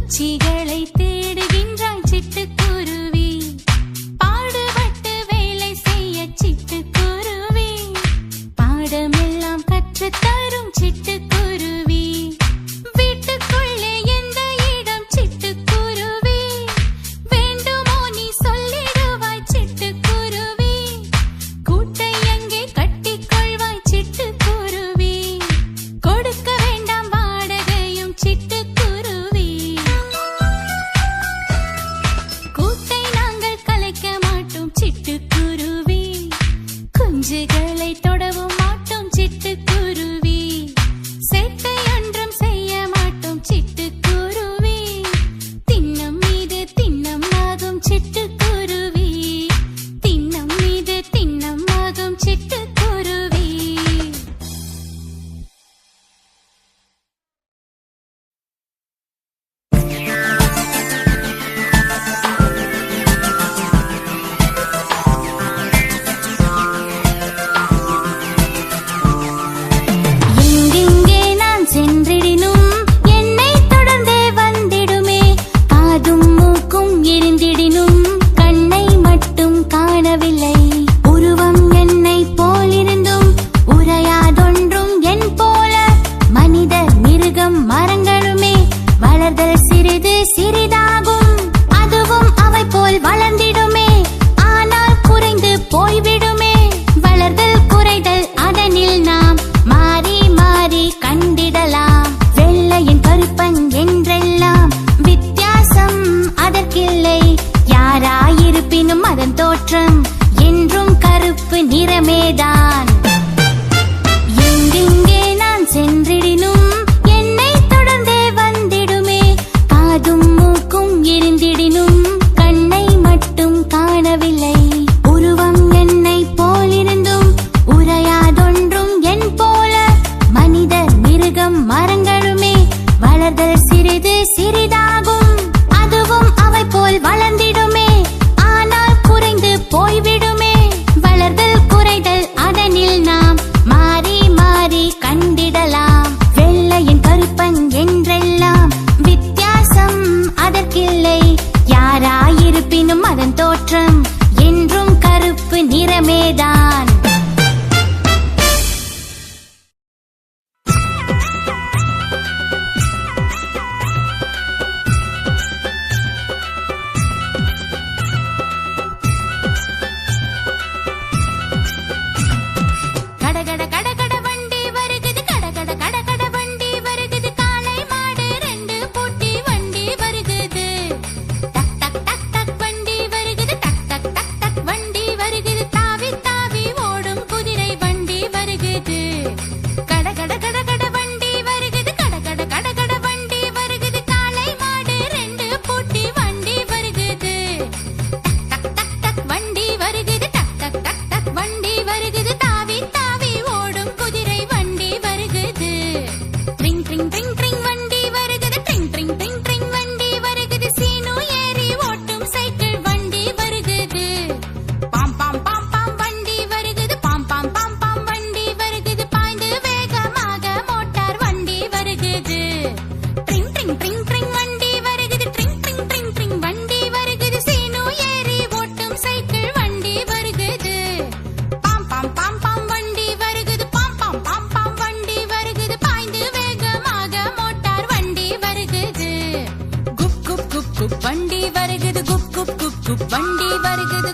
குச்சிகளை தேடுகின்றாய் சிட்டுக்குருவி, பாடுபட்டு வேலை செய்ய சிட்டுக்குருவி, பாடமெல்லாம் கற்றுத் தரும் சிட்டுக்குருவி, வீட்டுக்குள்ளே எந்த இடம் சிட்டுக்குருவி, வேண்டுமோ நீ சொல்லிடுவாய் சிட்டுக்குருவி, கூட்டை அங்கே கட்டிக்கொள்வாய் சிட்டுக்குருவி, கொடுக்க வேண்டாம் வாடகையும் சிட்டுக்குருவி, கூட்டை நாங்கள் கலைக்க மாட்டோம் சிட்டுக்குருவி, குஞ்சுகளை தொடவும் மாட்டோம் சிட்டுக்குருவி, சேட்டை ஒன்றும் செய்ய மாட்டோம் சிட்டுக்குருவி, தின்னம் மீது தின்னம் ஆகும் சிட்டுக்குருவி, தின்னம் மீது தின்னம் ஆகும் சிட்டுக்குருவி. எங்கெங்கே நான் சென்றிடினும் என்னை தொடர்ந்தே வந்திடுமே, காதும் மூக்கும் எரிந்திடினும் கண்ணை மட்டும் காணவில்லை, உருவம் என்னை போலிருந்தும் உரையாதொன்றும் என் போல, மனிதர் மிருகம் மரங்களுமே வளர்தல் சிறிது சிறிதாகும், அதுவும் அவை போல் வளர்ந்திடுமே, ஆனால் குறைந்து போய்விடுமே, வளர்தல் குறைதல் அதனில் நாம் மாறி மாறி கண்டிடலாம், வெள்ளையின் கருப்பன் என்றெல்லாம் வித்தியாசம் அதற்கில்லை, யாராயிருப்பினும் அதன் தோற்றம் என்றும் கருப்பு நிறமேதான். எங்கெங்கே நான் சென்றிடினும் என்னை தொடர்ந்தே வந்திடுமே, காதும் மூக்கும் எரிந்திடினும் கண்ணை மட்டும் காணவில்லை, உருவம் என்னை போலிருந்தும் உரையாதொன்றும் என் போல, மனிதர் மிருகம் மரங்களுமே வளர்தல் சிறிது சிறிதாகும், அதுவும் அவை போல் வளர்ந்திடுமே, ஆனால் குறைந்து போய்விடுமே, வளர்தல் குறைதல் அதனில் நாம் மாறி மாறி கண்டிடலாம், வெள்ளையின் கருப்பன் என்றெல்லாம் வித்தியாசம் அதற்கில்லை, யாராயிருப்பினும் அதன் தோற்றம் என்றும் கருப்பு நிறமேதான். கடகட கடகட வண்டி வருகுது, கடகட கடகட வண்டி வருகுது, காளை மாடு ரெண்டு பூட்டி வண்டி வருகுது, டக் டக் டக் டக் வண்டி வருகுது, டக் டக் டக் டக் வண்டி வருகுது, தாவி தாவி ஓடும் குதிரை வண்டி வருகுது, கடகட கடகட வண்டி வருகுது, கடகட கடகட வண்டி வருகுது, காளை மாடு ரெண்டு பூட்டி வண்டி வருகுது, டக் டக் டக் வண்டி வருகுது, டக் டக் டக் டக் வண்டி வருகுது, தாவி தாவி ஓடும் குதிரை வண்டி வருகுது, ட்ரிங் ட்ரிங் ட்ரிங் ட்ரிங் வண்டி வருகுது, ட்ரிங் ட்ரிங் ட்ரிங் ட்ரிங் வண்டி வருகுது, சீனு ஏறி ஓட்டும் சைக்கிள் வண்டி வருகுது, பாம் பாம் பாம் பாம் வண்டி வருகுது, பாம் பாம் பாம் பாம் வண்டி வருகுது, பாய்ந்து வேகமாக மோட்டார் வண்டி வருகுது, ட்ரிங் ட்ரிங் ட்ரிங் ட்ரிங் வண்டி வருகுது, ட்ரிங் ட்ரிங் ட்ரிங் ட்ரிங் வண்டி வருகுது, சீனு ஏறி ஓட்டும் சைக்கிள் வண்டி வருகுது, பாம் பாம் பாம் பாம் வண்டி வருகுது, பாம் பாம் பாம் பாம் வண்டி வருகுது, பாய்ந்து வேகமாக மோட்டார் வண்டி வருகுது, குப் குப் குப் குப் வண்டி வருகுது, குப் குப் குப் குப் வண்டி வருகுது,